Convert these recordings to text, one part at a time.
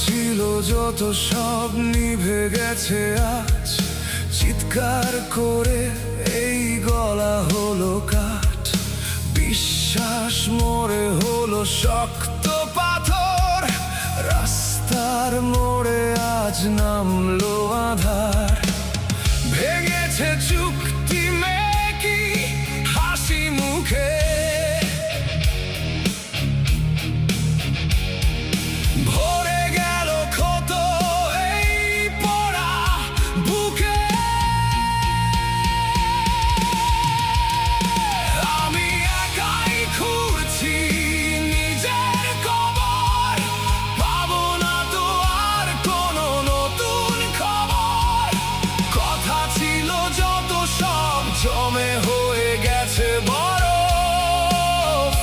ছিল যত সব নিভে গেছে আজ। চিৎকার করে এই গলা হলো কাঠ, বিশ্বাস মরে হলো শক্ত পাথর। রাস্তার মোড়ে আজ নামলো আধার, ভেঙেছে চুক্তি মেকি হাসি মুখে। ভরে গেল ক্ষত এই পোড়া বুকে। আমি একাই খুঁড়ছি নিজের কবর, পাবো না তো আর কোনো নতুন খবর। কথা ছিল যত সব জমে হয়ে গেছে বরফ।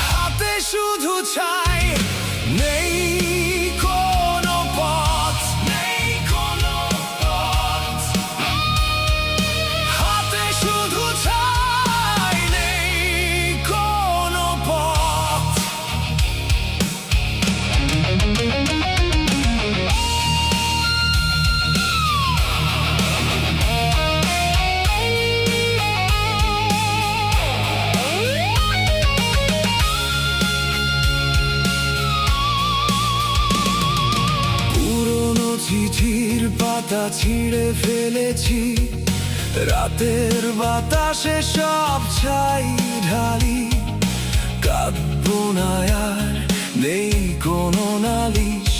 হাতে শুধু ছাই, নেই কোনো পথ, নেই কোনো পথ। হাতে শুধু ছাই, নেই কোনো পথ। পুরনো চিঠির পাতা ছিঁড়ে ফেলেছি, রাতের বাতাসে সব ছাই ঢালি। কাঁদবো না আর, নেই কোনো নালিশ,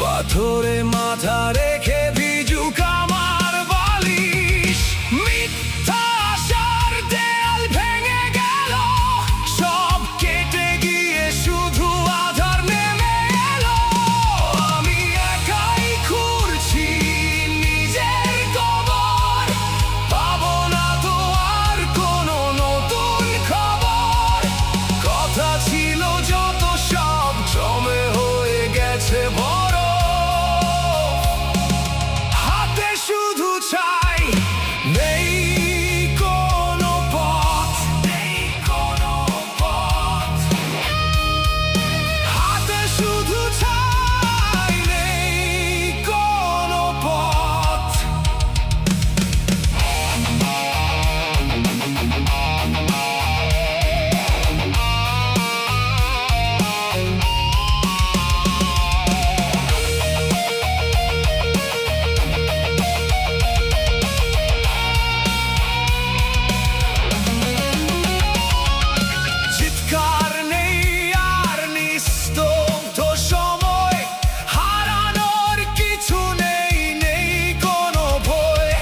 পাথরে মাথা রেখে ভিজুক আমার বালিশ। মিথ্যা আশার দেয়াল ভেঙে গেল, সব কেটে গিয়ে শুধু আধার নেমে এলো। আমি একাই খুঁড়ছি নিজের কবর, পাবো না তো আর কোনো নতুন খবর। কথা ছিল যত সব জমে হয়ে গেছে বরফ। হাতে শুধু ছাই, নেই কোনো পথ, নেই কোনো পথ। হাতে শুধু ছাই, নেই কোনো পথ। চিৎকার নেই আর নিস্তব্ধ সময়, হারানোর কিছু নেই, নেই কোনো ভয়।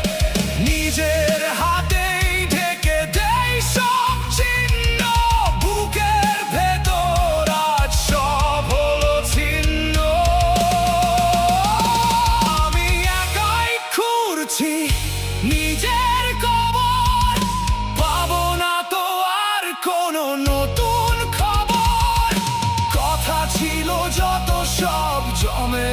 নিজের হাতেই ঢেকে দেই সব চিহ্ন, বুকের ভেতর আজ সব হলো ছিন্ন। আমি একাই খুঁড়ছি নিজের কবর, পাবো না তো আর কোনো নতুন খবর। কথা ছিল যত সব জমে